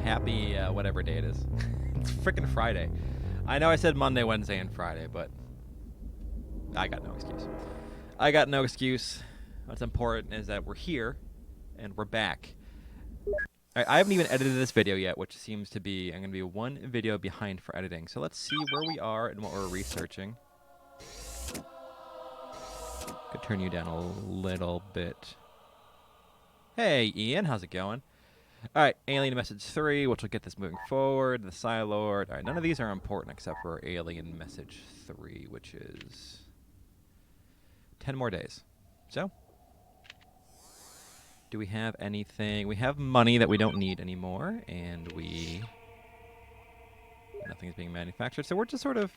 happy whatever day it is. It's freaking Friday. I know I said Monday, Wednesday, and Friday, but I got no excuse. I got no excuse. What's important is that we're here, and we're back. I haven't even edited this video yet, which seems to be, I'm going to be one video behind for editing. So let's see where we are and what we're researching. Could turn you down a little bit. Hey, Ian, how's it going? All right, Alien Message 3, which will get this moving forward. The Psylord. All right, none of these are important except for Alien Message 3, which is 10 more days. So, do we have anything? We have money that we don't need anymore, and nothing's being manufactured. So we're just sort of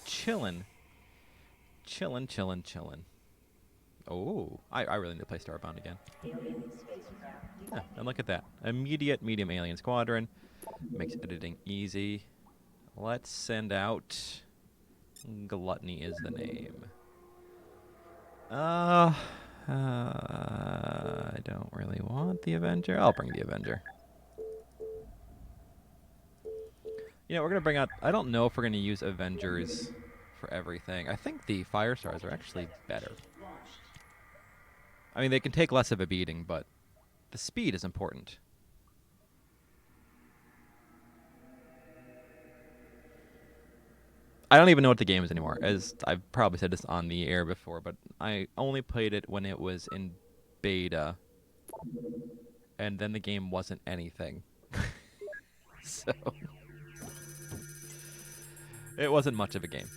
chilling. Chilling. Oh, I really need to play Starbound again. Yeah, and look at that. Immediate medium alien squadron. Makes editing easy. Let's send out... Gluttony is the name. I don't really want the Avenger. I'll bring the Avenger. You know, we're going to bring out... I don't know if we're going to use Avengers for everything. I think the Firestars are actually better. I mean, they can take less of a beating, but the speed is important. I don't even know what the game is anymore, as I've probably said this on the air before, but I only played it when it was in beta, and then the game wasn't anything. So, it wasn't much of a game.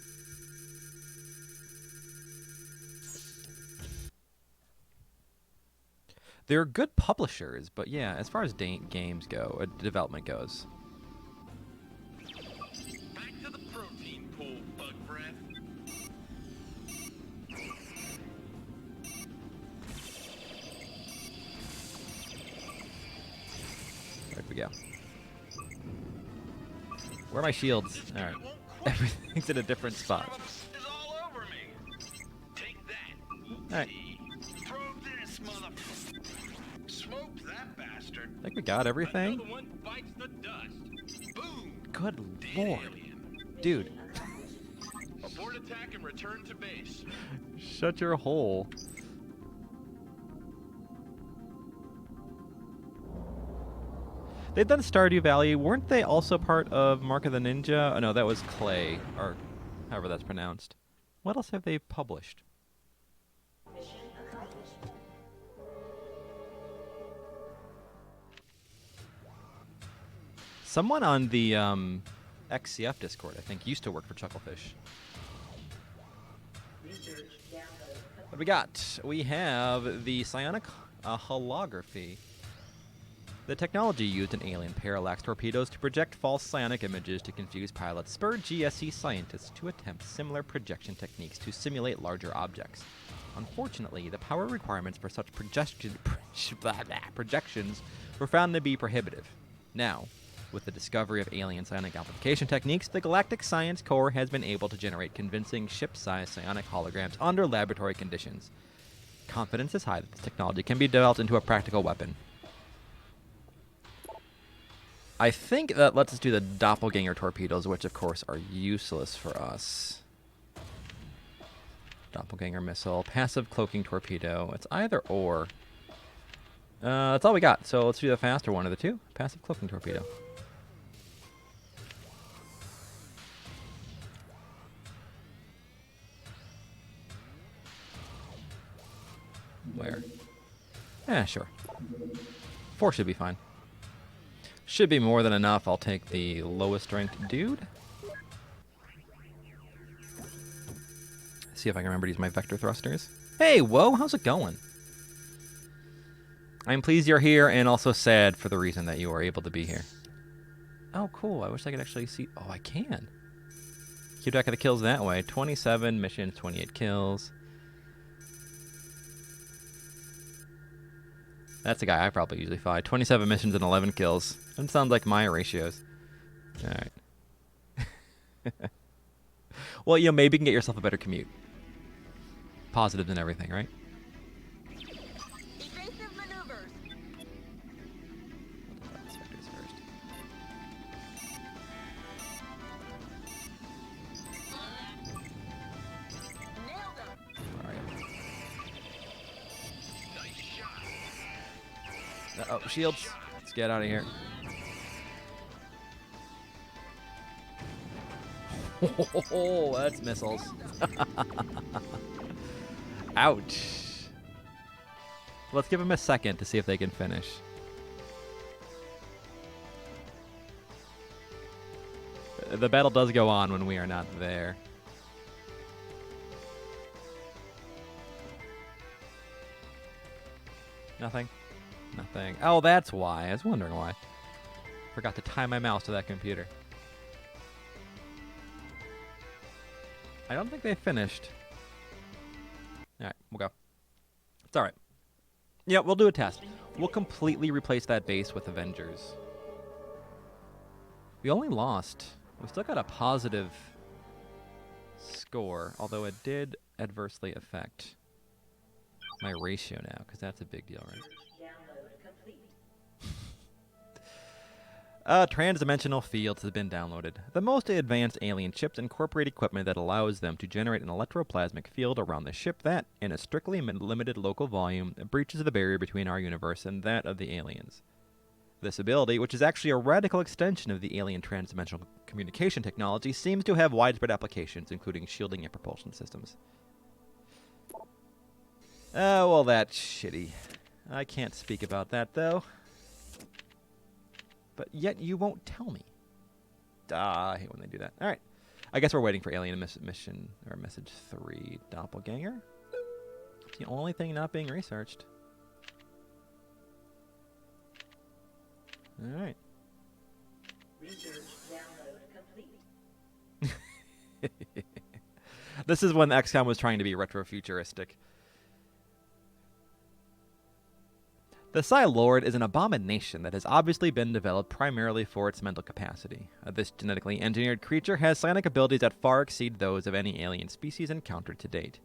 They're good publishers, but yeah, as far as games go, development goes. Back to the protein pool, bug breath. There we go. Where are my shields? All right. Everything's in a different spot. Is all over me. Take that. All right. Probe this, motherfucker. Smoke that bastard. I think we got everything. Another one bites the dust. Boom. Good Dead lord. alien. Dude. Abort attack and return to base. Shut your hole. They've done Stardew Valley. Weren't they also part of Mark of the Ninja? Oh, no, that was Clay, or however that's pronounced. What else have they published? Someone on the XCF Discord, I think, used to work for Chucklefish. What do we got? We have the psionic holography. The technology used in alien parallax torpedoes to project false psionic images to confuse pilots spurred GSC scientists to attempt similar projection techniques to simulate larger objects. Unfortunately, the power requirements for such projections were found to be prohibitive. Now, with the discovery of alien psionic amplification techniques, the Galactic Science Corps has been able to generate convincing ship-sized psionic holograms under laboratory conditions. Confidence is high that this technology can be developed into a practical weapon. I think that lets us do the doppelganger torpedoes, which of course are useless for us. Doppelganger missile, passive cloaking torpedo. It's either or. That's all we got. So let's do the faster one of the two. Passive cloaking torpedo. Where? Yeah, sure. 4 should be fine. Should be more than enough. I'll take the lowest ranked dude. See if I can remember to use my vector thrusters. Hey, whoa, how's it going? I'm pleased you're here and also sad for the reason that you are able to be here. Oh, cool. I wish I could actually see. Oh, I can. Keep track of the kills that way. 27 missions, 28 kills. That's a guy I probably usually fight. 27 missions and 11 kills. That sounds like my ratios. All right. Well, you know, maybe you can get yourself a better commute. Positives and everything, right? Evasive maneuvers. Uh-oh, shields. Let's get out of here. Oh, that's missiles. Ouch. Let's give them a second to see if they can finish. The battle does go on when we are not there. Nothing? Nothing. Oh, that's why. I was wondering why. Forgot to tie my mouse to that computer. I don't think they finished. Alright, we'll go. It's alright. Yeah, we'll do a test. We'll completely replace that base with Avengers. We only lost. We still got a positive score, although it did adversely affect my ratio now, because that's a big deal, right? Transdimensional fields has been downloaded. The most advanced alien ships incorporate equipment that allows them to generate an electroplasmic field around the ship that, in a strictly limited local volume, breaches the barrier between our universe and that of the aliens. This ability, which is actually a radical extension of the alien transdimensional communication technology, seems to have widespread applications, including shielding and propulsion systems. Oh, well, that's shitty. I can't speak about that, though. But yet you won't tell me. I hate when they do that. All right. I guess we're waiting for alien mission, or message 3, doppelganger. It's the only thing not being researched. All right. Research download complete. This is when XCOM was trying to be retrofuturistic. The Psi Lord is an abomination that has obviously been developed primarily for its mental capacity. This genetically engineered creature has psionic abilities that far exceed those of any alien species encountered to date.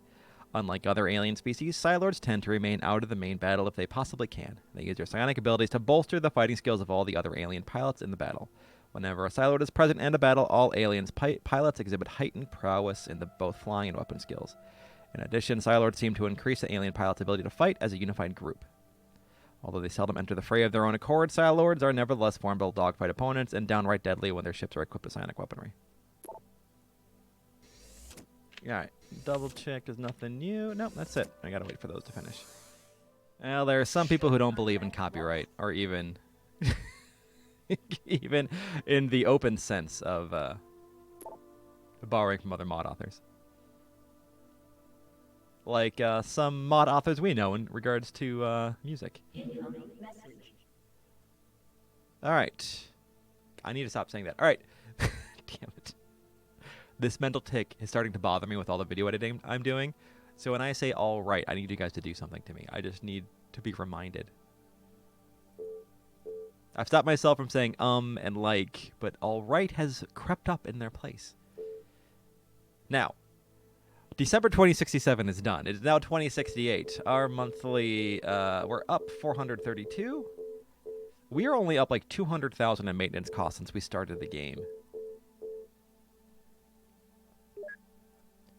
Unlike other alien species, Psi Lords tend to remain out of the main battle if they possibly can. They use their psionic abilities to bolster the fighting skills of all the other alien pilots in the battle. Whenever a Psi Lord is present in a battle, all aliens pilots exhibit heightened prowess in both flying and weapon skills. In addition, Psi Lords seem to increase the alien pilot's ability to fight as a unified group. Although they seldom enter the fray of their own accord, Psi Lords are nevertheless formidable dogfight opponents and downright deadly when their ships are equipped with psionic weaponry. Alright, double check, there's nothing new. Nope, that's it. I gotta wait for those to finish. Well, there are some people who don't believe in copyright, or even even in the open sense of borrowing from other mod authors. Like some mod authors we know in regards to music. Incoming message. Alright. I need to stop saying that. Alright. Damn it. This mental tick is starting to bother me with all the video editing I'm doing. So when I say alright, I need you guys to do something to me. I just need to be reminded. I've stopped myself from saying and like, but alright has crept up in their place. Now, December 2067 is done. It is now 2068. Our monthly, we're up 432. We are only up like 200,000 in maintenance costs since we started the game.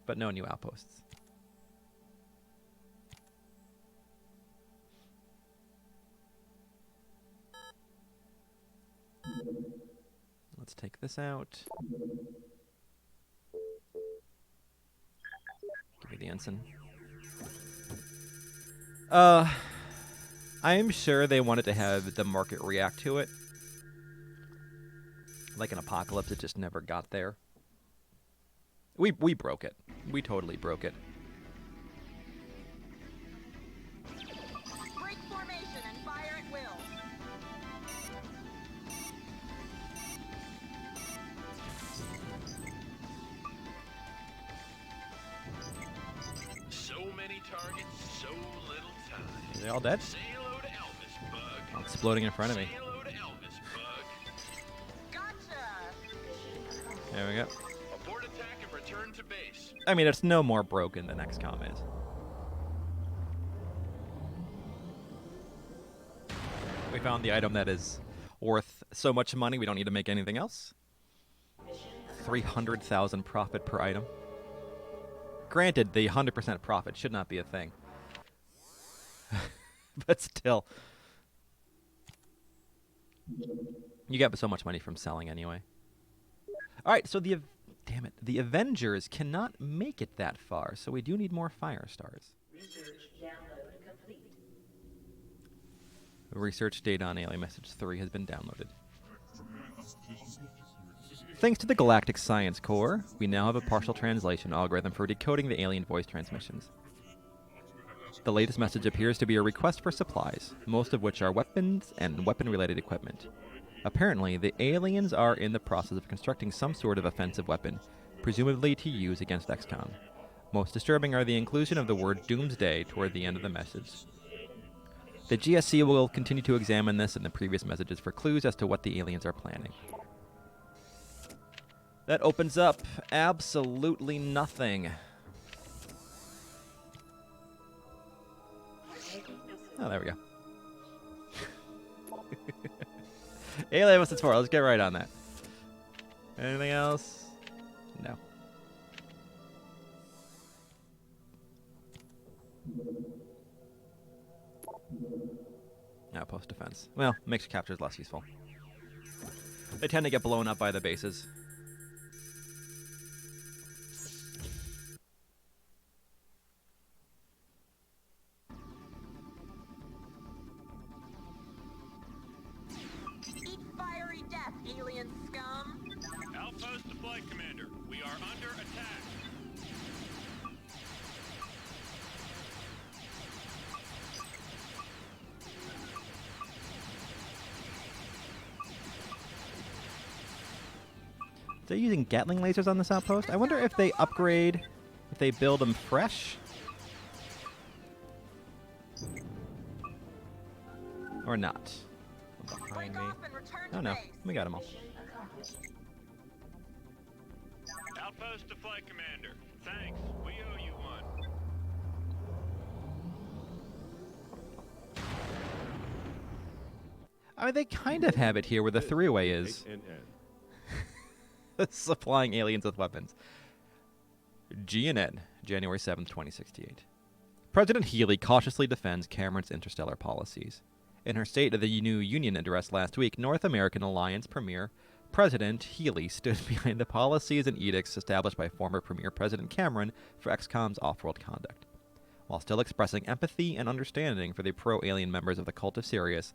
But no new outposts. Let's take this out. Give me the ensign. I'm sure they wanted to have the market react to it. Like an apocalypse, it just never got there. We broke it. We totally broke it. Break formation and fire at will. So many targets, so little time. Are they all dead? Say hello to Elvis, Bug. Exploding in front of me. Say hello to Elvis, Bug. Gotcha. There we go. Abort attack and return to base. I mean, it's no more broken than XCOM is. We found the item that is worth so much money we don't need to make anything else. 300,000 profit per item. Granted, the 100% profit should not be a thing. But still. You get so much money from selling anyway. Alright, so damn it. The Avengers cannot make it that far, so we do need more fire stars. Research download complete. Research data on Alien Message 3 has been downloaded. Thanks to the Galactic Science Corps, we now have a partial translation algorithm for decoding the alien voice transmissions. The latest message appears to be a request for supplies, most of which are weapons and weapon-related equipment. Apparently, the aliens are in the process of constructing some sort of offensive weapon, presumably to use against XCOM. Most disturbing are the inclusion of the word Doomsday toward the end of the message. The GSC will continue to examine this and the previous messages for clues as to what the aliens are planning. That opens up absolutely nothing. Oh, there we go. Alien Message 4, let's get right on that. Anything else? No. Outpost defense. Well, makes captures less useful. They tend to get blown up by the bases. Eat fiery death, alien scum. Outpost to Flight Commander. We are under attack. They're using Gatling lasers on this outpost. I wonder if they upgrade, if they build them fresh. Or not. Behind Break me. off and return Oh to no, base. we got them all. Mission accomplished. Outpost to Flight Commander. Thanks. We owe you one. I mean, they kind of have it here where the three-way is. Supplying aliens with weapons. GNN, January 7th, 2068. President Healy cautiously defends Cameron's interstellar policies. In her State of the New Union address last week, North American Alliance Premier President Healy stood behind the policies and edicts established by former Premier President Cameron for XCOM's off-world conduct. While still expressing empathy and understanding for the pro-alien members of the cult of Sirius,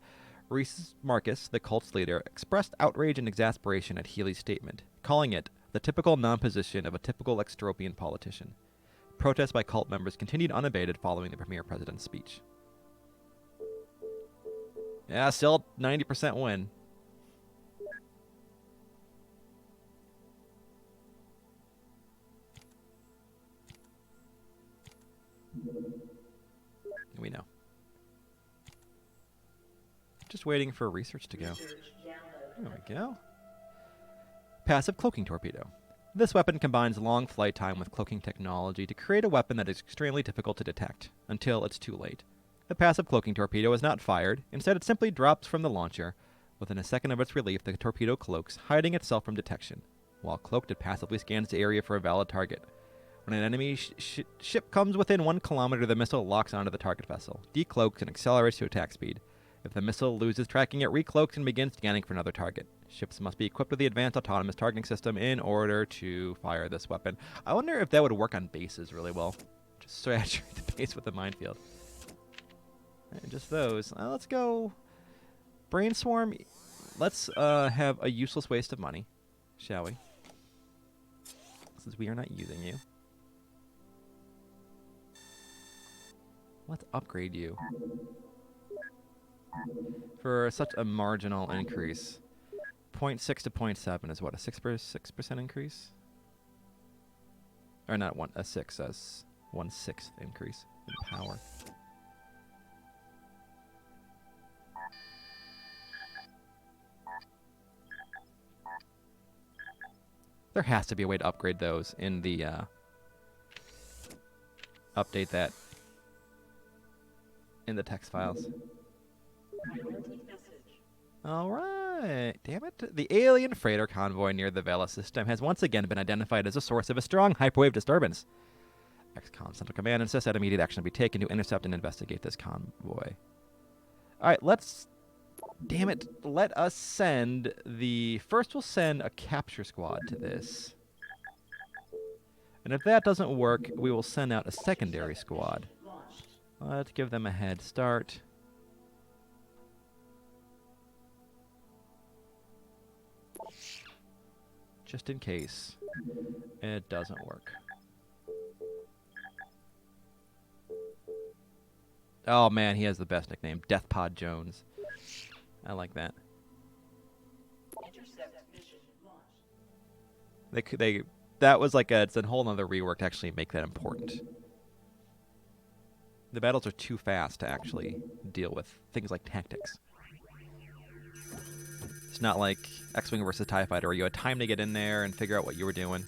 Rhesus Marcus, the cult's leader, expressed outrage and exasperation at Healy's statement, calling it the typical non-position of a typical extropian politician. Protests by cult members continued unabated following the Premier President's speech. Yeah, still 90% win. We know. Just waiting for research to go. Research download. There we go. Passive cloaking torpedo. This weapon combines long flight time with cloaking technology to create a weapon that is extremely difficult to detect, until it's too late. The passive cloaking torpedo is not fired, instead it simply drops from the launcher. Within a second of its relief, the torpedo cloaks, hiding itself from detection. While cloaked, it passively scans the area for a valid target. When an enemy ship comes within 1 kilometer, the missile locks onto the target vessel, decloaks, and accelerates to attack speed. If the missile loses tracking, it recloaks and begins scanning for another target. Ships must be equipped with the advanced autonomous targeting system in order to fire this weapon. I wonder if that would work on bases really well. Just saturate the base with a minefield. And just those. Let's go Brainswarm. Let's have a useless waste of money, shall we? Since we are not using you. Let's upgrade you. For such a marginal increase. 0.6 to 0.7 is what, a 6% increase? Or not one, a 6, as 1/6 increase in power. There has to be a way to upgrade those in the update that in the text files. Priority message. All right. Damn it. The alien freighter convoy near the Vela system has once again been identified as a source of a strong hyperwave disturbance. XCOM Central Command insists that immediate action be taken to intercept and investigate this convoy. All right, let's Damn it. Let us send the... First we'll send a capture squad to this. And if that doesn't work, we will send out a secondary squad. Let's give them a head start. Just in case it doesn't work. Oh man, he has the best nickname, Deathpod Jones. I like that. Intercept mission launched. That was like it's a whole nother rework to actually make that important. The battles are too fast to actually deal with things like tactics. It's not like X-Wing versus TIE Fighter where you had time to get in there and figure out what you were doing.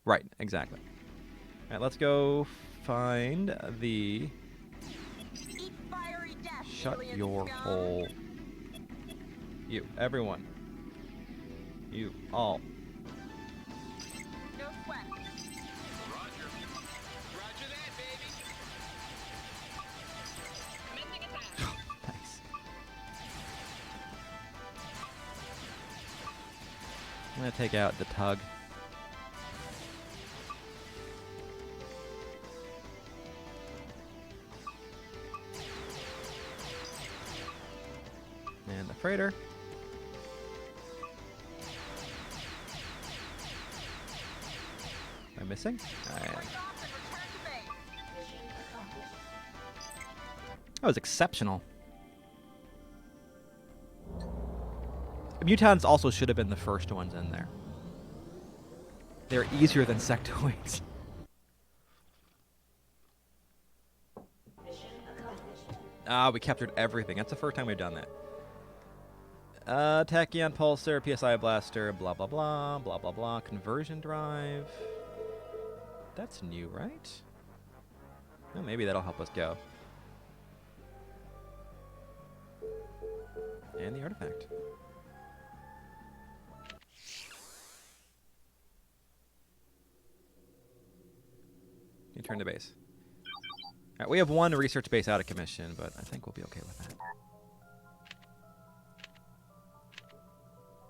Right, exactly. Alright, let's go find the... Eat fiery death, Shut alien your scum. hole. You, everyone. You, all. No sweat. Roger. Roger that, baby. Commencing attack. Nice. I'm gonna take out the tug. And the freighter. Am I missing? I am. Break off and return to base. Mission accomplished. That was exceptional. Mutons also should have been the first ones in there. They're easier than sectoids. Mission accomplished. Ah, we captured everything. That's the first time we've done that. Tachyon pulsar, PSI blaster, blah blah blah, blah blah blah. Conversion drive. That's new, right? Well, maybe that'll help us go. And the artifact. You turn to base. Alright, we have one research base out of commission, but I think we'll be okay with that.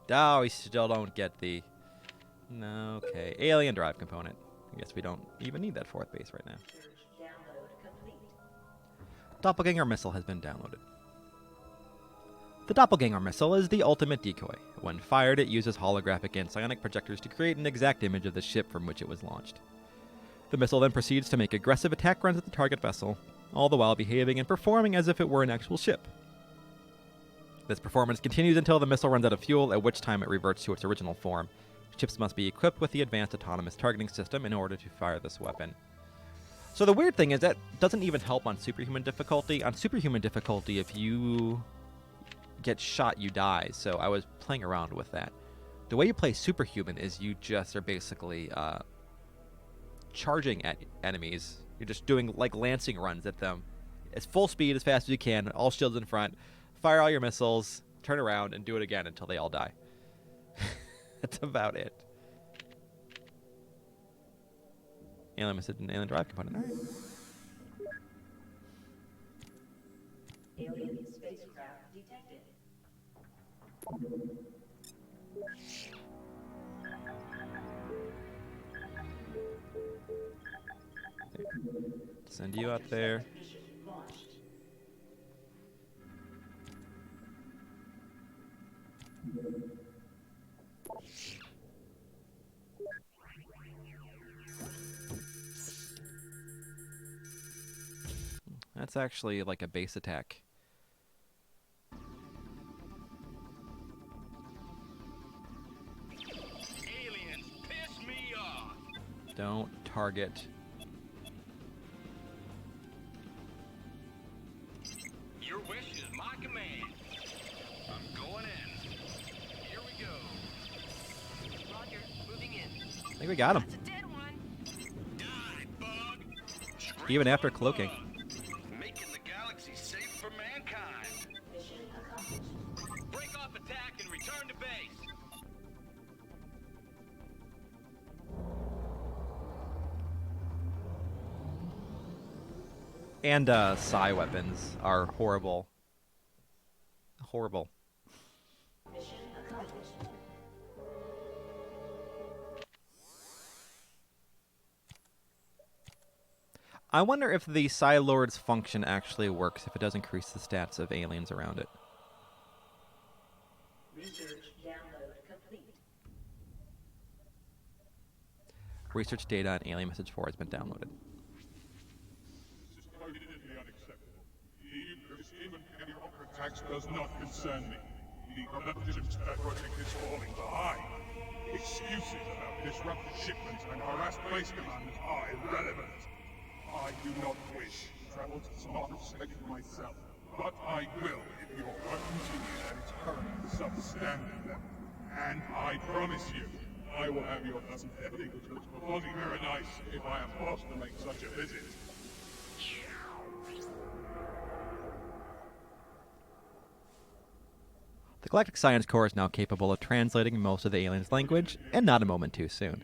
Oh, we still don't get the... No, okay. Alien drive component. I guess we don't even need that fourth base right now. Search download complete. Doppelganger missile has been downloaded. The Doppelganger missile is the ultimate decoy. When fired, it uses holographic and psionic projectors to create an exact image of the ship from which it was launched. The missile then proceeds to make aggressive attack runs at the target vessel, all the while behaving and performing as if it were an actual ship. This performance continues until the missile runs out of fuel, at which time it reverts to its original form. Ships must be equipped with the advanced autonomous targeting system in order to fire this weapon. So the weird thing is that doesn't even help on superhuman difficulty. On superhuman difficulty, if you get shot, you die. So I was playing around with that. The way you play superhuman is you just are basically charging at enemies. You're just doing like lancing runs at them. It's full speed as fast as you can, all shields in front. Fire all your missiles, turn around, and do it again until they all die. That's about it. Alien missile and alien drive component. All right. Alien spacecraft detected. Send you out there. Mission launched. That's actually like a base attack. Aliens piss me off. Don't target. Your wish is my command. I'm going in. Here we go. Roger. Moving in. I think we got him. That's a dead one. Die, bug. Scream Even after for cloaking. bug. Making the galaxy safe for mankind. Mission accomplished. Break off attack and return to base. And psi weapons are horrible. Horrible. Mission accomplished. I wonder if the Psi Lord's function actually works if it does increase the stats of aliens around it. Research download complete. Research data on Alien Message 4 has been downloaded. This is totally unacceptable. Even any other attacks does not concern me. The Collection's project is falling behind. Excuses about disrupted shipments and harassed base commanders are irrelevant. I do not wish to travel to the Smarter Section myself, but I will if your work continues at its current substandard level. And I promise you, I will have your dozen illegal troops performing very nice if I am forced to make such a visit. The Galactic Science Corps is now capable of translating most of the aliens' language, and not a moment too soon.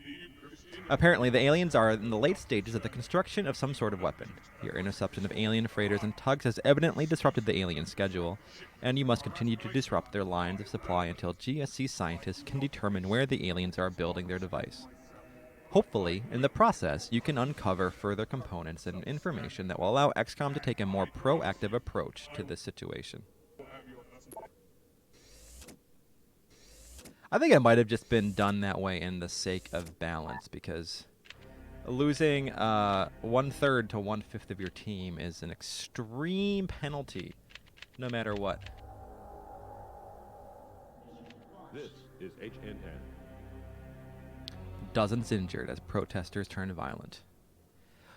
Apparently, the aliens are in the late stages of the construction of some sort of weapon. Your interception of alien freighters and tugs has evidently disrupted the alien schedule, and you must continue to disrupt their lines of supply until GSC scientists can determine where the aliens are building their device. Hopefully, in the process, you can uncover further components and information that will allow XCOM to take a more proactive approach to this situation. I think it might have just been done that way in the sake of balance, because losing 1/3 to 1/5 of your team is an extreme penalty, no matter what. This is HNN. Dozens injured as protesters turned violent.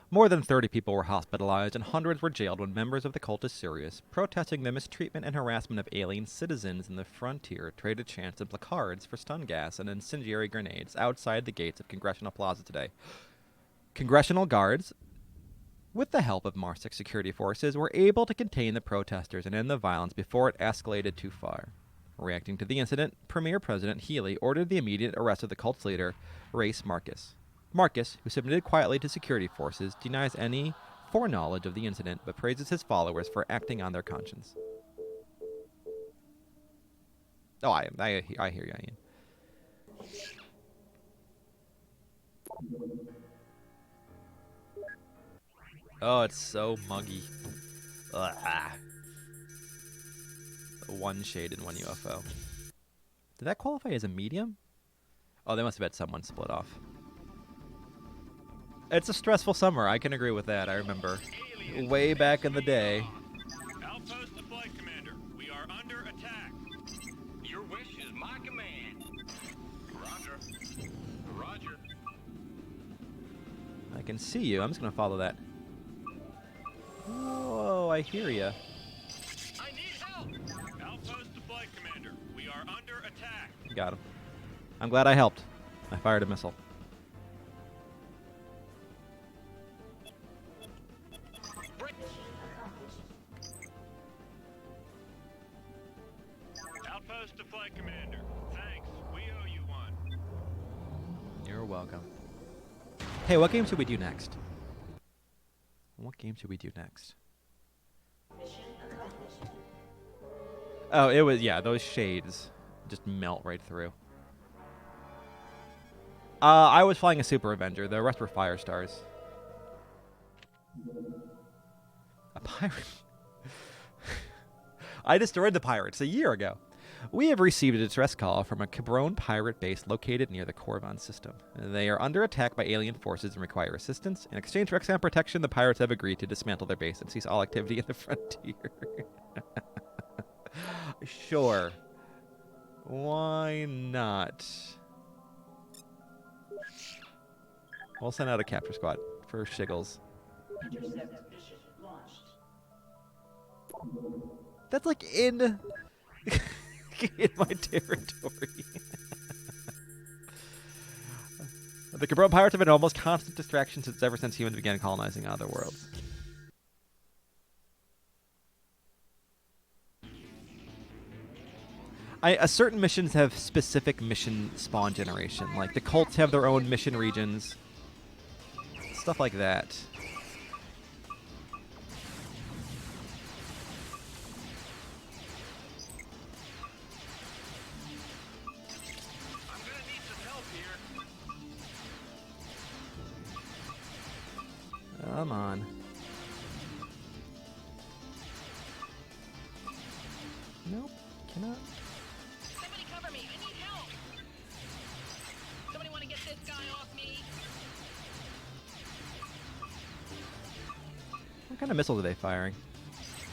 More than 30 people were hospitalized and hundreds were jailed when members of the cultist Sirius, protesting the mistreatment and harassment of alien citizens in the frontier, traded chants and placards for stun gas and incendiary grenades outside the gates of Congressional Plaza today. Congressional guards, with the help of Marsic security forces, were able to contain the protesters and end the violence before it escalated too far. Reacting to the incident, Premier President Healy ordered the immediate arrest of the cult's leader, Race Marcus. Marcus, who submitted quietly to security forces, denies any foreknowledge of the incident, but praises his followers for acting on their conscience. Oh, I hear you, Ian. Oh, it's so muggy. Ugh. One shade and one UFO. Did that qualify as a medium? Oh, they must have had someone split off. It's a stressful summer. I can agree with that. I remember way back in the day. Outpost to Flight Commander. We are under attack. Your wish is my command. Roger. Roger. I can see you. I'm just going to follow that. Whoa, I hear you. I need help. Outpost to Flight Commander. We are under attack. Got him. I'm glad I helped. I fired a missile. Outpost to Flight Commander. Thanks. We owe you one. You're welcome. Hey, what game should we do next? What game should we do next? Mission accomplished. Oh, it was, yeah, those shades just melt right through. I was flying a Super Avenger. The rest were Firestars. A pirate. I destroyed the pirates a year ago. We have received a distress call from a Cabron pirate base located near the Corvan system. They are under attack by alien forces and require assistance. In exchange for XCOM protection, the pirates have agreed to dismantle their base and cease all activity in the frontier. Sure. Why not? We'll send out a capture squad for shiggles. Interceptor mission launched. That's like in in my territory. The Cabron pirates have been an almost constant distraction ever since humans began colonizing other worlds. Certain missions have specific mission spawn generation. Like the cults have their own mission regions. Stuff like that. Nope. Cannot. Somebody cover me. I need help. Somebody want to get this guy off me? What kind of missiles are they firing?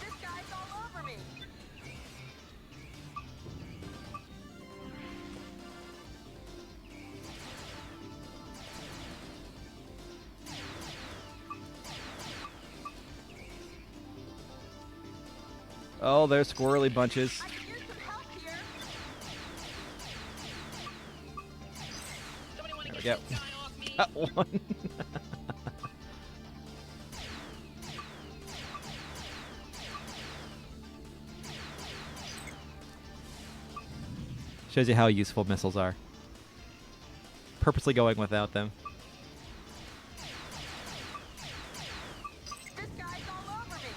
This guy's all over me. Oh, there's squirrely bunches. I could use some help here. Somebody want to There we get go. this guy off me? Got one. Shows you how useful missiles are. Purposely going without them. This guy's all over me.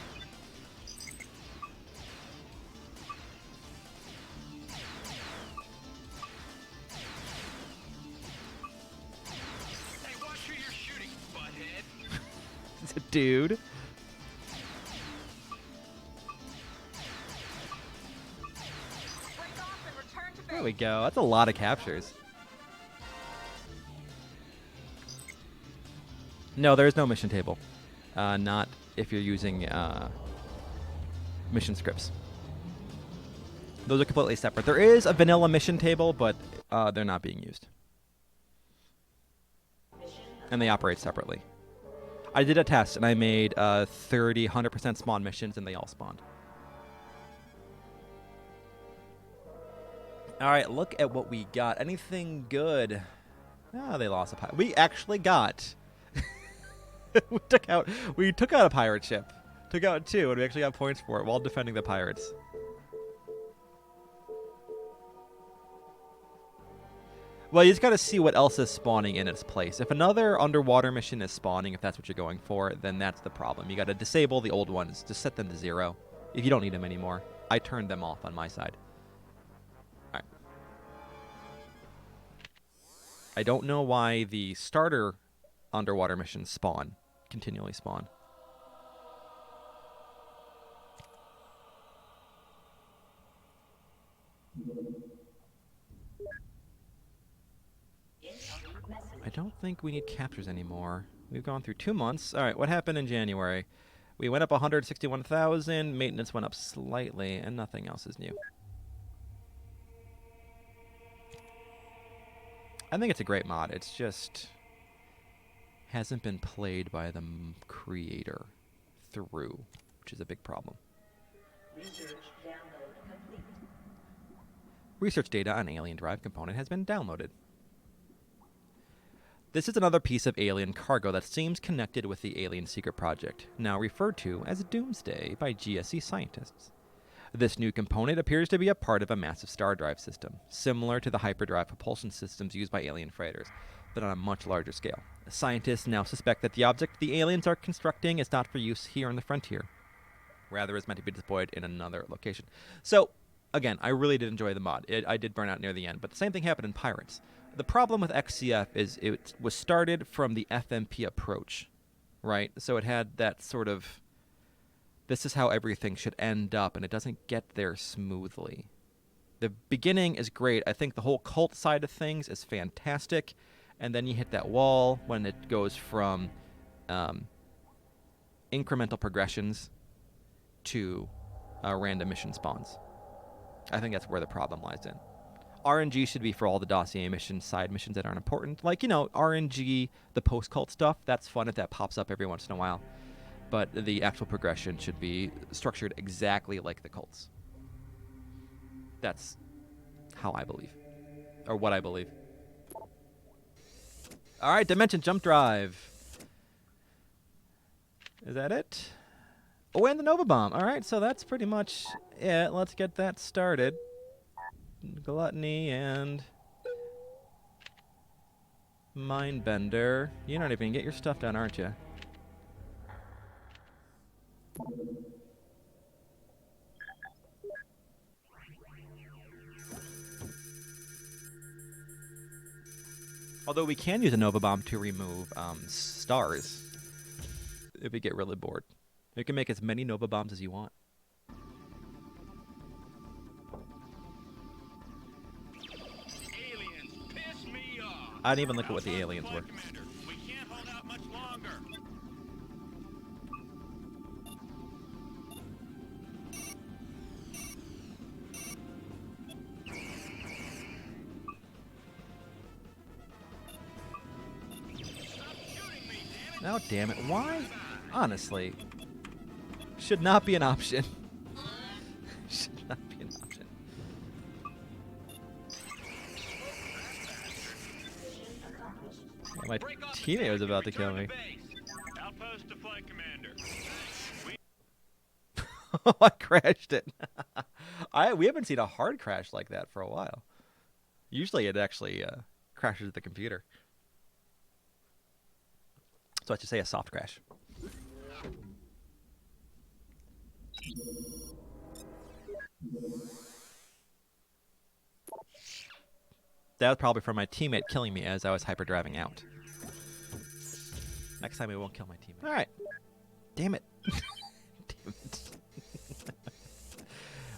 Hey, watch who you're shooting, butthead. It's a dude. Break off and return to base. There we go. That's a lot of captures. No, there is no mission table. Not if you're using mission scripts. Those are completely separate. There is a vanilla mission table, but they're not being used. And they operate separately. I did a test, and I made 30, 100% spawn missions, and they all spawned. All right, look at what we got. Anything good? Ah, they lost a pirate. We actually got... we took out a pirate ship. Took out 2, and we actually got points for it while defending the pirates. Well, you just got to see what else is spawning in its place. If another underwater mission is spawning, if that's what you're going for, then that's the problem. You got to disable the old ones. Just set them to 0 if you don't need them anymore. I turned them off on my side. All right. I don't know why the starter underwater missions continually spawn. I don't think we need captures anymore. We've gone through 2 months. All right, what happened in January? We went up 161,000, maintenance went up slightly, and nothing else is new. I think it's a great mod. It's just hasn't been played by the creator through, which is a big problem. Research download complete. Research data on Alien Drive component has been downloaded. This is another piece of alien cargo that seems connected with the Alien Secret Project, now referred to as Doomsday by GSC scientists. This new component appears to be a part of a massive star drive system, similar to the hyperdrive propulsion systems used by alien freighters, but on a much larger scale. Scientists now suspect that the object the aliens are constructing is not for use here on the frontier. Rather, is meant to be deployed in another location. So, again, I really did enjoy the mod. I did burn out near the end, but the same thing happened in Pirates. The problem with XCF is it was started from the FMP approach, right? So it had that sort of, this is how everything should end up, and it doesn't get there smoothly. The beginning is great. I think the whole cult side of things is fantastic, and then you hit that wall when it goes from incremental progressions to random mission spawns. I think that's where the problem lies in. RNG should be for all the dossier missions, side missions that aren't important. Like, you know, RNG, the post-cult stuff, that's fun if that pops up every once in a while. But the actual progression should be structured exactly like the cults. That's how I believe. Or what I believe. All right, Dimension Jump Drive. Is that it? Oh, and the Nova Bomb. All right, so that's pretty much it. Let's get that started. Gluttony and Mindbender. You're not even gonna get your stuff done, aren't you? Although we can use a Nova Bomb to remove stars if we get really bored. You can make as many Nova Bombs as you want. I didn't even look at what the aliens were. Commander, we can't hold out much longer. Stop shooting me, damn it! Oh, damn it. Why? Honestly. Should not be an option. Should not be an option. My Break off the teammate was tank about to and kill return me. base. Outpost to flight commander. Oh, I crashed it. We haven't seen a hard crash like that for a while. Usually it actually crashes the computer. So I should say a soft crash. That was probably from my teammate killing me as I was hyperdriving out. Next time we won't kill my teammate. All right. Damn it. Damn it.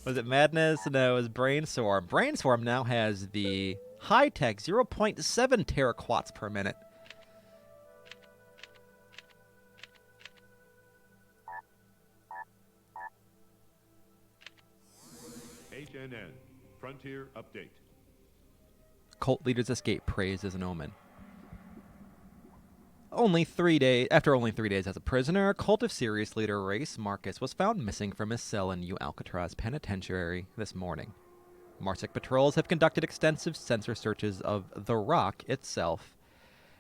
Was it Madness? No, it was Brainstorm. Brainstorm now has the high-tech 0.7 teraquats per minute. HNN. Frontier update. Cult leader's escape praised as an omen. After only 3 days as a prisoner, cult of Sirius leader Race Marcus was found missing from his cell in New Alcatraz Penitentiary this morning. MARSEC patrols have conducted extensive sensor searches of the rock itself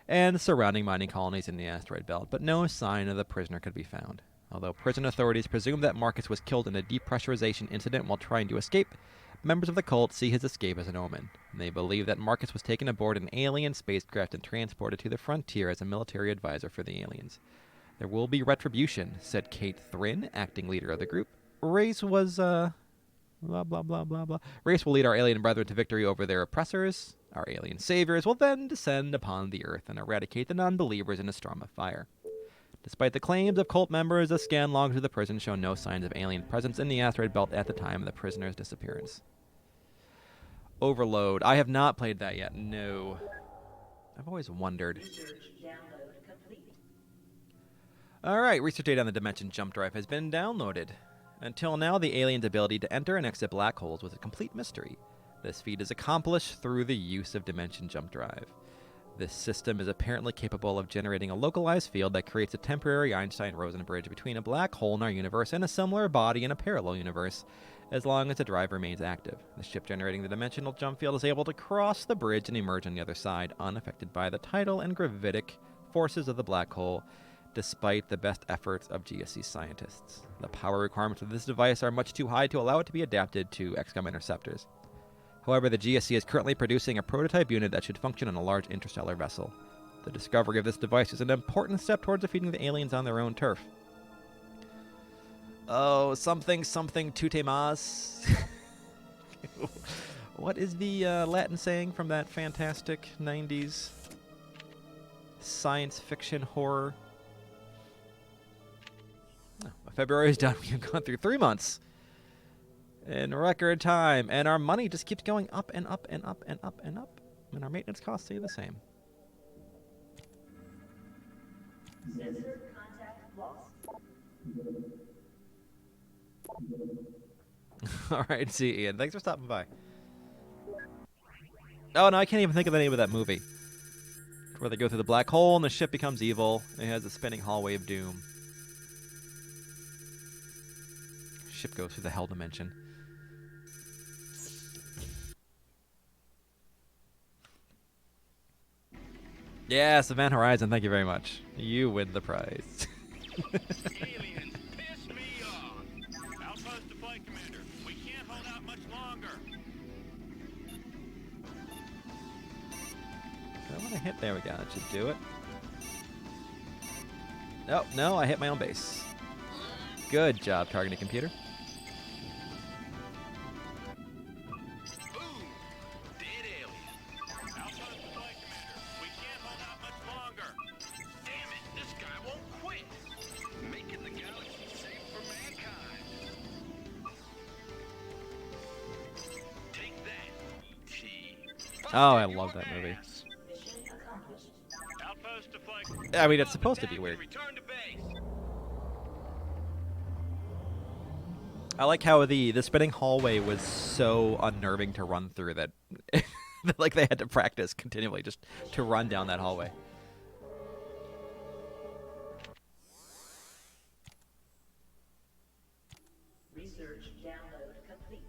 and surrounding mining colonies in the asteroid belt, but no sign of the prisoner could be found. Although prison authorities presume that Marcus was killed in a depressurization incident while trying to escape, members of the cult see his escape as an omen. They believe that Marcus was taken aboard an alien spacecraft and transported to the frontier as a military advisor for the aliens. There will be retribution, said Kate Thrin, acting leader of the group. Race was, blah, blah, blah, blah, blah. Race will lead our alien brethren to victory over their oppressors. Our alien saviors will then descend upon the earth and eradicate the non-believers in a storm of fire. Despite the claims of cult members, the scan logs of the prison show no signs of alien presence in the asteroid belt at the time of the prisoner's disappearance. Overload. I have not played that yet. No. I've always wondered. Research download complete. Alright, research data on the Dimension Jump Drive has been downloaded. Until now, the alien's ability to enter and exit black holes was a complete mystery. This feat is accomplished through the use of Dimension Jump Drive. This system is apparently capable of generating a localized field that creates a temporary Einstein-Rosen bridge between a black hole in our universe and a similar body in a parallel universe, as long as the drive remains active. The ship generating the dimensional jump field is able to cross the bridge and emerge on the other side, unaffected by the tidal and gravitic forces of the black hole, despite the best efforts of GSC scientists. The power requirements of this device are much too high to allow it to be adapted to XCOM interceptors. However, the GSC is currently producing a prototype unit that should function on a large interstellar vessel. The discovery of this device is an important step towards defeating the aliens on their own turf. Oh, something tute mas. What is the Latin saying from that fantastic 90s science fiction horror? Oh, February is done. We have gone through 3 months in record time, and our money just keeps going up and up and up and up and up, and our maintenance costs stay the same. Sensor contact lost. All right, see Ian. Thanks for stopping by. Oh no, I can't even think of the name of that movie. Where they go through the black hole and the ship becomes evil. It has a spinning hallway of doom. Ship goes through the hell dimension. Yes, Event Horizon, thank you very much. You win the prize. Aliens piss me off. Outpost to flight commander. We can't hold out much longer. I want to hit. There we go. That should do it. Oh, no, I hit my own base. Good job, targeting computer. Boom! Dead alien. Outpost to flight commander. We can't hold out much longer. Damn it, this guy won't quit. Making the galaxy safe for mankind. Take that, E.T. Oh, I love that movie. Mission accomplished. I mean, it's supposed to be Attack weird. and return to base. I like how the spinning hallway was so unnerving to run through that, that like they had to practice continually just to run down that hallway. Research download complete.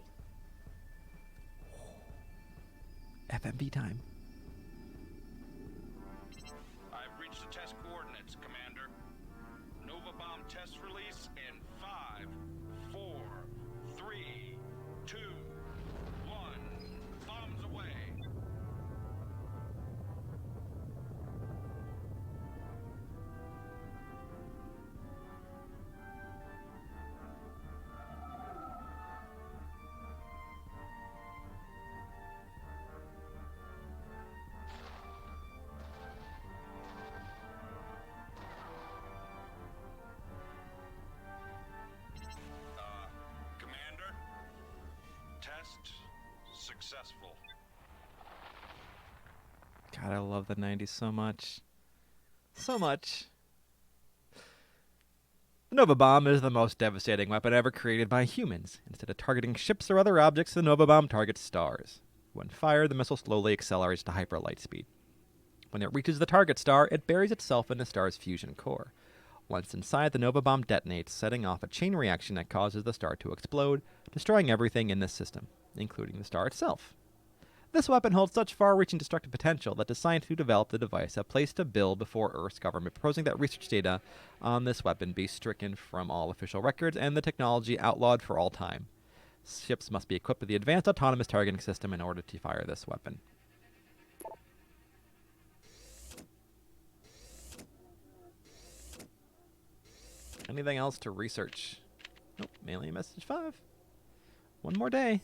FMV time. I've reached the test coordinates, Commander. Nova bomb test release in 5, 4, 3, 2, 1. Bombs away. Commander, test successful. God, I love the 90s so much. So much. The Nova Bomb is the most devastating weapon ever created by humans. Instead of targeting ships or other objects, the Nova Bomb targets stars. When fired, the missile slowly accelerates to hyper light speed. When it reaches the target star, it buries itself in the star's fusion core. Once inside, the Nova Bomb detonates, setting off a chain reaction that causes the star to explode, destroying everything in this system, including the star itself. This weapon holds such far-reaching destructive potential that the scientists who developed the device have placed a bill before Earth's government proposing that research data on this weapon be stricken from all official records and the technology outlawed for all time. Ships must be equipped with the advanced autonomous targeting system in order to fire this weapon. Anything else to research? Nope, mailing message 5. One more day.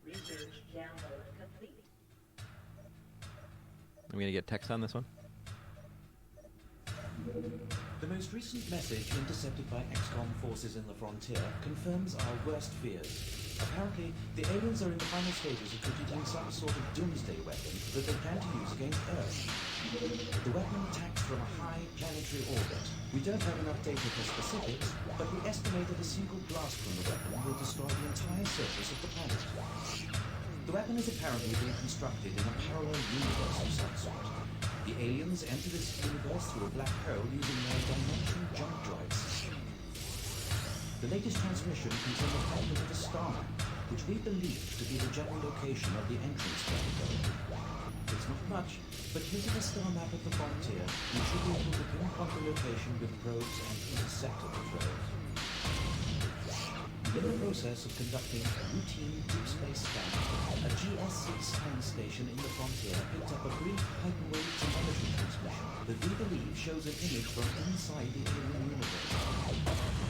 Research download complete. I'm going to get text on this one. The most recent message intercepted by XCOM forces in the frontier confirms our worst fears. Apparently, the aliens are in the final stages of producing some sort of doomsday weapon that they plan to use against Earth. The weapon attacks from a high planetary orbit. We don't have enough data for specifics, but we estimate that a single blast from the weapon will destroy the entire surface of the planet. The weapon is apparently being constructed in a parallel universe of some sort. The aliens enter this universe through a black hole using their dimension jump drives. The latest transmission contains a fragment of a star map, which we believe to be the general location of the entrance planetoid. It's not much, but using a star map of the frontier, we should be able to pinpoint the location with probes and interceptor patrols. In the process of conducting a routine deep space scan, a GS-6 science station in the frontier picked up a brief hyperwave telemetry transmission that we believe shows an image from inside the alien universe.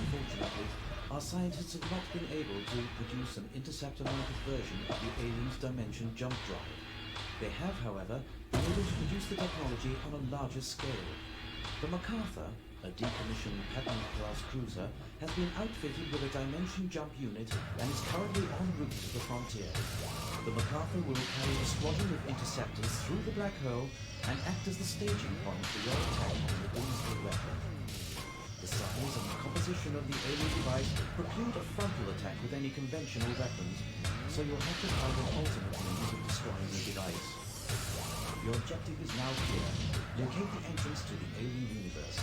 Unfortunately, our scientists have not been able to produce an interceptor-mounted version of the alien's dimension jump drive. They have, however, been able to produce the technology on a larger scale. The MacArthur, a decommissioned Patton-class cruiser, has been outfitted with a dimension jump unit and is currently en route to the frontier. The MacArthur will carry a squadron of interceptors through the black hole and act as the staging point for your attack on the Doomsday weapon. The size and composition of the alien device preclude a frontal attack with any conventional weapons, so you'll have to find an alternate means of destroying the device. Your objective is now clear. Locate the entrance to the alien universe.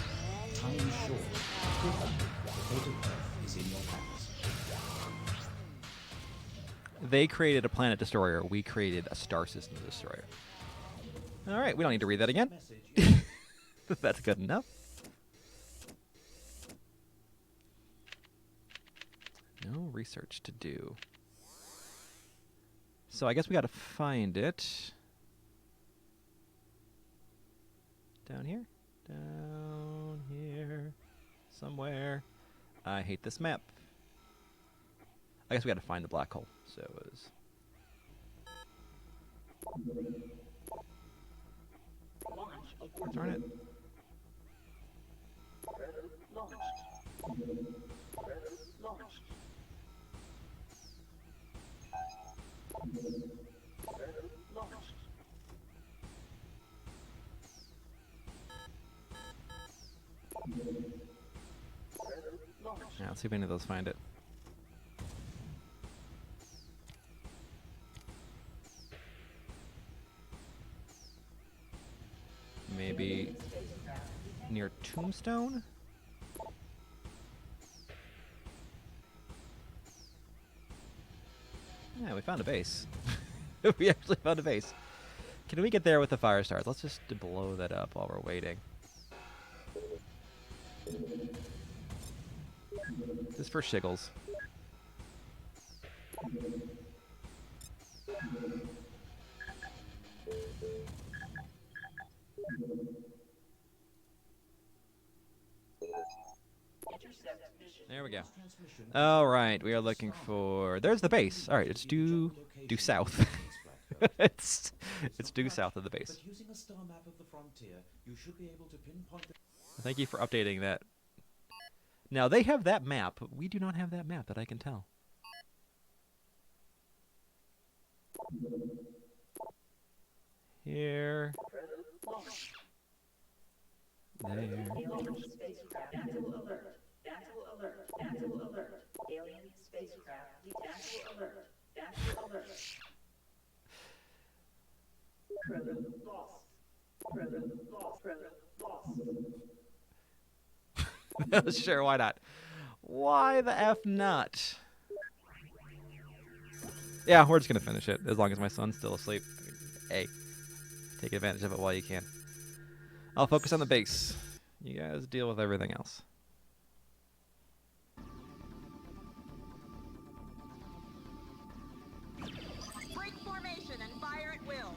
Time is short. Quickly, the fate of Earth is in your hands. They created a planet destroyer. We created a star system destroyer. All right, we don't need to read that again. That's good enough. No research to do. So I guess we got to find it. Down here? Down here. Somewhere. I hate this map. I guess we got to find the black hole. So it was... Darn it. Launched. Launched. Yeah, let's see if any of those find it. Maybe near Tombstone? Yeah, we found a base. We actually found a base. Can we get there with the fire stars? Let's just blow that up while we're waiting. Just for shiggles. There we go. All right, we are looking for. There's the base. All right, it's due south. it's due south of the base. But using a star map of the frontier, you should be able to pinpoint the Thank you for updating that. Now they have that map. We do not have that map that I can tell. Here. There. Alien spacecraft. Battle alert. Battle alert. Battle alert. Alien spacecraft. Battle alert. Battle alert. Proto lost. Proto lost. Proto lost. Sure, why not? Why the F not? Yeah, we're just gonna finish it as long as my son's still asleep. Hey, take advantage of it while you can. I'll focus on the base. You guys deal with everything else. Break formation and fire at will.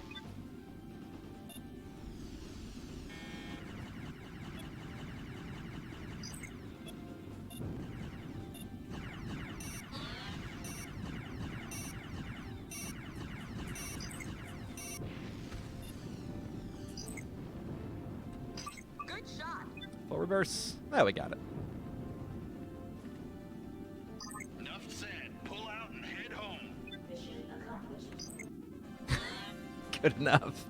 Good shot. Full reverse. There we got it. Enough said. Pull out and head home. Mission accomplished. Good enough.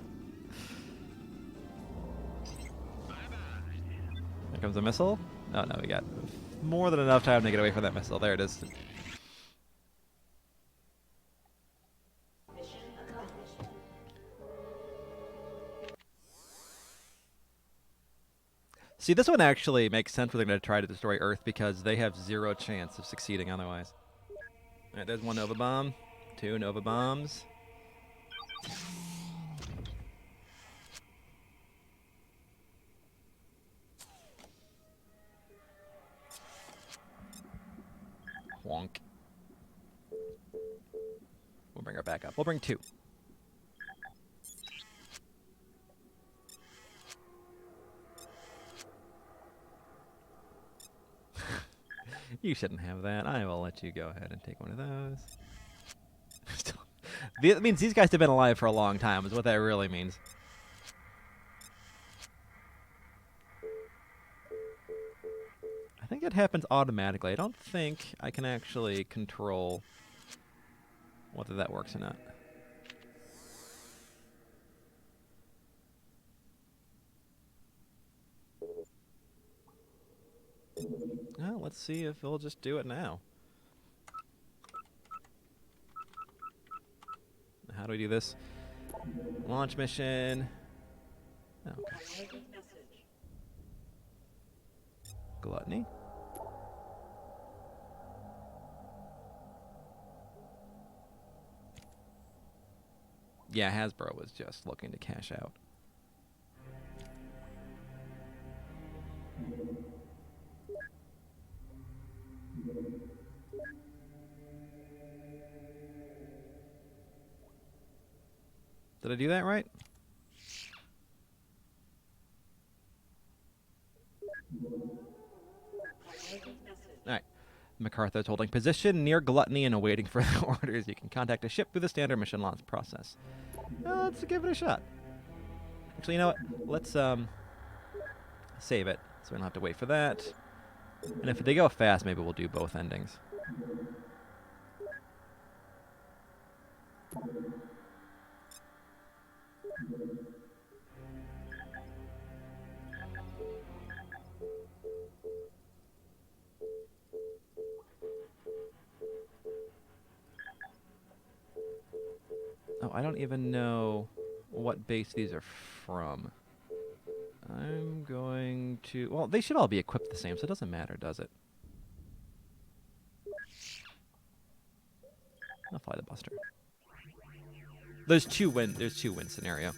Bye-bye. Here comes a missile. Oh no, we got more than enough time to get away from that missile. There it is. Mission accomplished. See, this one actually makes sense when they're going to try to destroy Earth because they have zero chance of succeeding otherwise. Alright, there's one Nova Bomb. Two Nova Bombs. Wonk. We'll bring her back up. We'll bring two. You shouldn't have that. I will let you go ahead and take one of those. That means these guys have been alive for a long time, is what that really means. I think it happens automatically. I don't think I can actually control whether that works or not. Well, let's see if it'll just do it now. How do we do this? Launch mission. Oh, okay. Priority message. Gluttony. Yeah, Hasbro was just looking to cash out. Did I do that right? Priority message. Alright. MacArthur's holding position near Gluttony and awaiting further orders. You can contact a ship through the standard mission launch process. Let's give it a shot. Actually, you know what? Let's save it so we don't have to wait for that. And if they go fast, maybe we'll do both endings. Oh, I don't even know what base these are from. I'm going to... Well, they should all be equipped the same, so it doesn't matter, does it? I'll fly the Buster. There's two win scenario.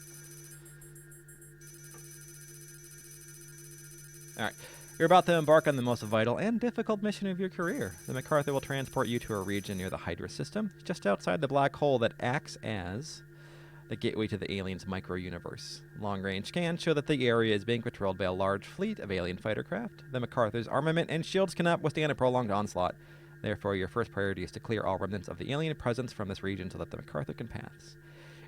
Alright. You're about to embark on the most vital and difficult mission of your career. The MacArthur will transport you to a region near the Hydra system, just outside the black hole that acts as the gateway to the aliens' micro-universe. Long-range scans show that the area is being patrolled by a large fleet of alien fighter craft. The MacArthur's armament and shields cannot withstand a prolonged onslaught. Therefore, your first priority is to clear all remnants of the alien presence from this region so that the MacArthur can pass.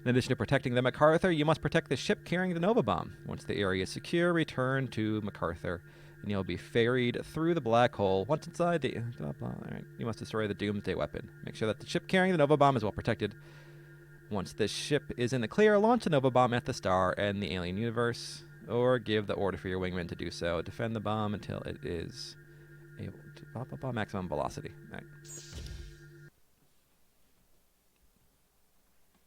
In addition to protecting the MacArthur, you must protect the ship carrying the Nova Bomb. Once the area is secure, return to MacArthur, and you'll be ferried through the black hole. Once inside the... Alright, you must destroy the Doomsday weapon. Make sure that the ship carrying the Nova Bomb is well protected. Once the ship is in the clear, launch the Nova Bomb at the star and the alien universe, or give the order for your wingmen to do so. Defend the bomb until it is able to maximum velocity. Alright.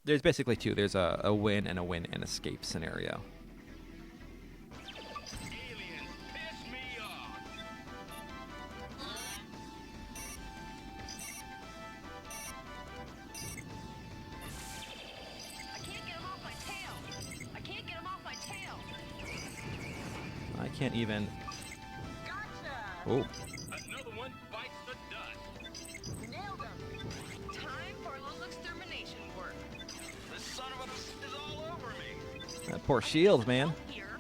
There's basically two. There's a win and escape scenario. Aliens piss me off. I can't get him off my tail. I can't get him off my tail. I can't even... Gotcha. Oh. Another one bites the dust. Nailed him. Time for a little extermination work. This son of a bitch is all over me. That poor shield, man. Here.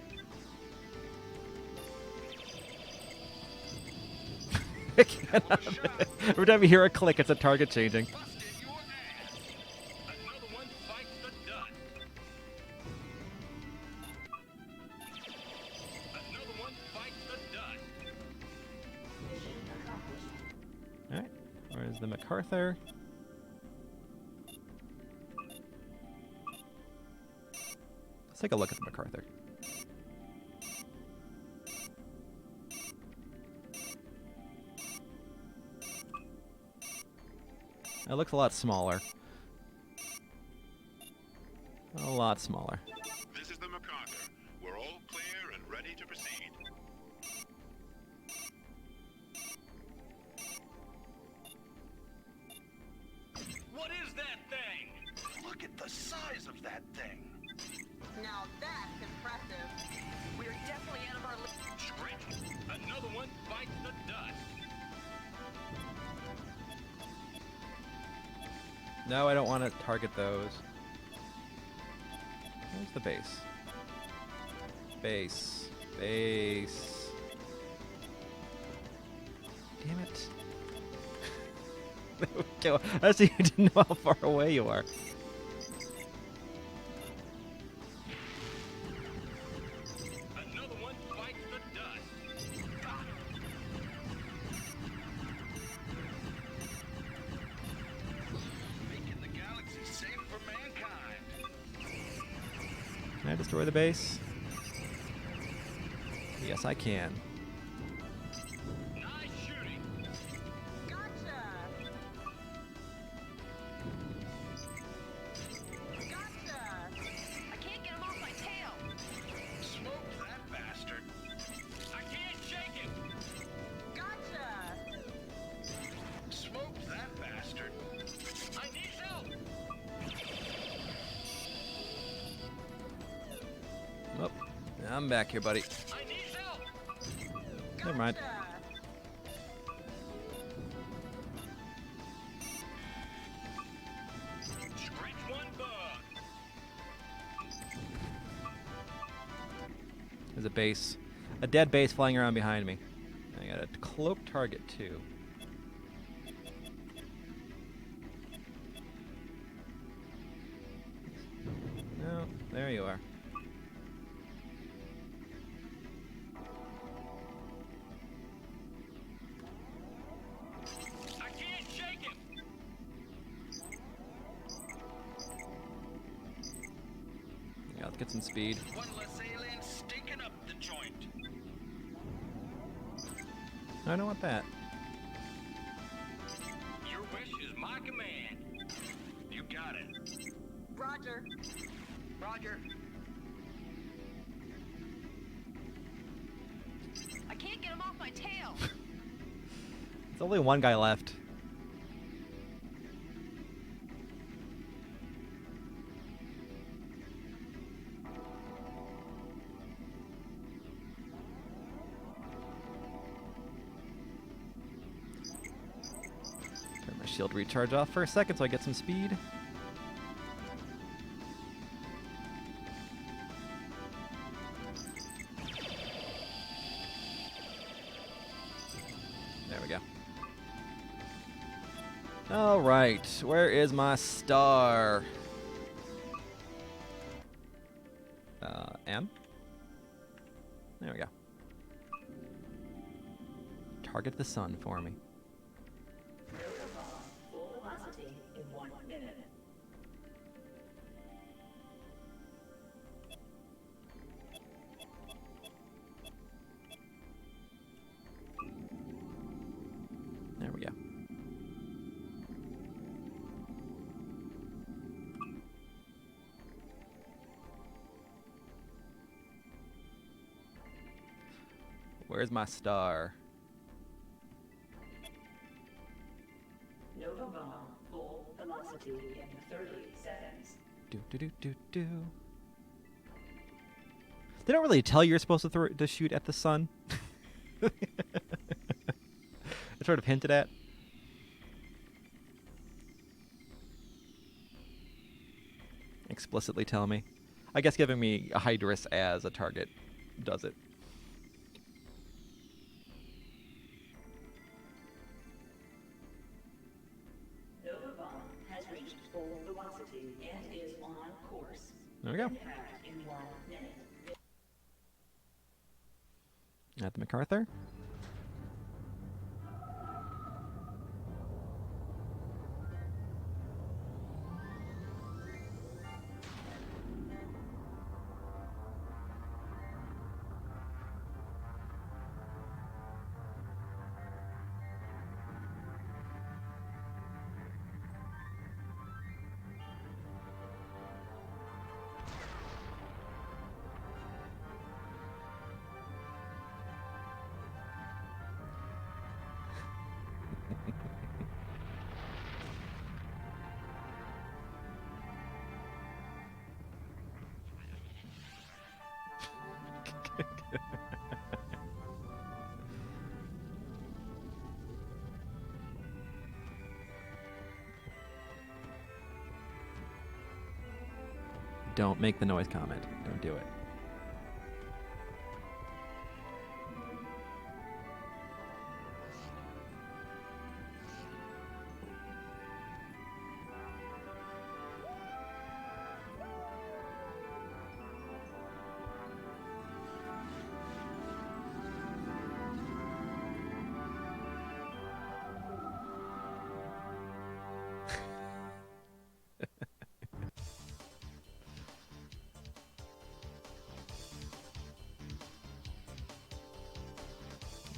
Every time you hear a click, it's a target changing. Busted your ass. Another one bites the dust. Another one bites the dust. Mission accomplished. Alright, where's the MacArthur? Let's take a look at the MacArthur. It looks a lot smaller. A lot smaller. This is the MacArthur. We're all clear and ready to proceed. What is that thing? Look at the size of that thing. Now that's impressive. We're definitely out of our league. Scratch. Another one bites the dust. No, I don't want to target those. Where's the base? Base. Base. Damn it. There we go. I see you didn't know how far away you are. Another one bites the dust. Got him. Making the galaxy safe for mankind. Can I destroy the base? Yes, I can. Nice shooting. Gotcha. Gotcha. I can't get him off my tail. Smoke that bastard. I can't shake him. Gotcha. Smoke that bastard. I need help. Oh, I'm back here, buddy. I need help. Never mind. Gotcha. Scratch one bug. There's a base. A dead base flying around behind me. I got a cloaked target, too. No, there you are. I can't shake him. Yeah, let's get some speed. One less alien stinking up the joint. I don't want that. Your wish is my command. You got it. Roger. Roger. I can't get him off my tail. There's only one guy left. Turn my shield recharge off for a second so I get some speed. There we go. All right, where is my star? M? There we go. Target the sun for me. Nova bomb, full velocity in 1 minute. There we go. Where's my star? Nova bomb, full velocity in 30 seconds. Do do do do do. They don't really tell you you're supposed to shoot at the sun. It's sort of hinted at. Explicitly tell me. I guess giving me a Hydrus as a target does it. Nova bomb has reached full velocity and is on course. There we go. Impact in 1 minute. At the MacArthur. Don't make the noise comment. Don't do it.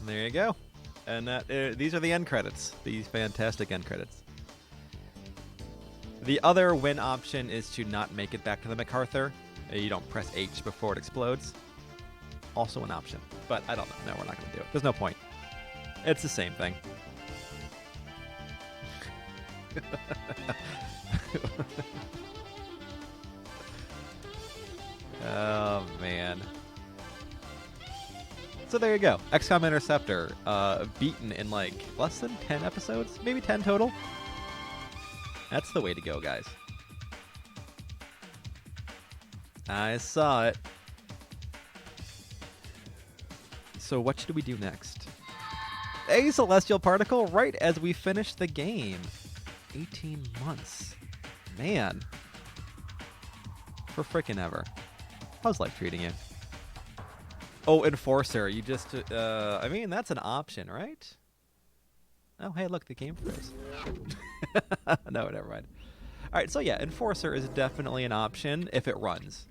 There you go. And that these are the end credits. These fantastic end credits. The other win option is to not make it back to the MacArthur. You don't press H before it explodes. Also an option. But I don't know. No, we're not going to do it. There's no point. It's the same thing. Oh, man. So there you go. XCOM Interceptor, beaten in like less than 10 episodes, maybe 10 total. That's the way to go, guys. I saw it. So what should we do next? A celestial particle right as we finish the game. 18 months. Man. For frickin' ever. How's life treating you? Oh, Enforcer. You just, I mean, that's an option, right? Oh, hey, look, the game froze. No, never mind. All right, so yeah, Enforcer is definitely an option if it runs.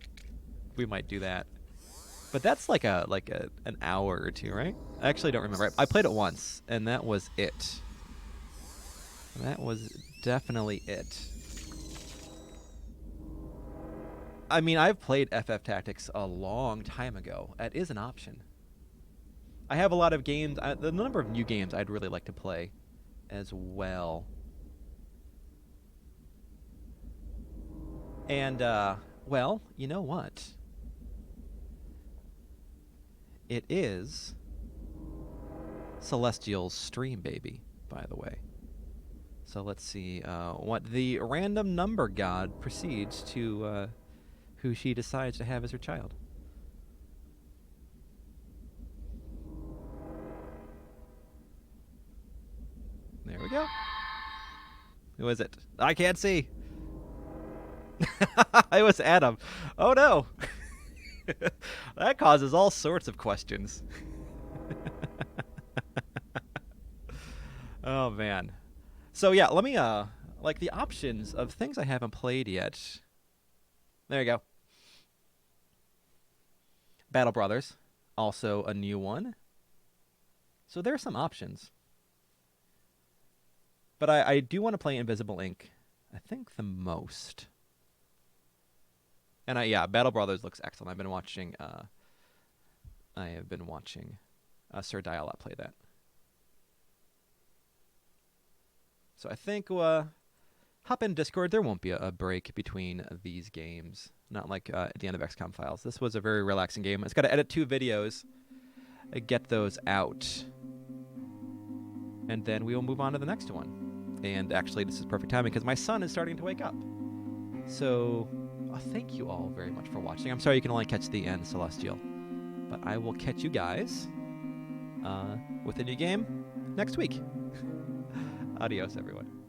We might do that. But that's like an hour or two, right? I actually don't remember. I played it once, and that was it. That was definitely it. I mean, I've played FF Tactics a long time ago. That is an option. I have a lot of games, the number of new games I'd really like to play as well. And, well, you know what? It is Celestial's stream, baby, by the way. So let's see what the random number god proceeds to, who she decides to have as her child. There we go. Who is it? I can't see. It was Adam. Oh no. That causes all sorts of questions. Oh man. So yeah, let me like the options of things I haven't played yet. There you go. Battle Brothers, also a new one. So there are some options. But I do want to play Invisible Ink, I think the most. And yeah, Battle Brothers looks excellent. I've been watching Sir Dialot play that. So I think hop in Discord. There won't be a break between these games. Not like at the end of XCOM Files. This was a very relaxing game. It's got to edit 2 videos, get those out, and then we will move on to the next one. And actually, this is perfect timing because my son is starting to wake up. So thank you all very much for watching. I'm sorry you can only catch the end, Celestial. But I will catch you guys with a new game next week. Adios, everyone.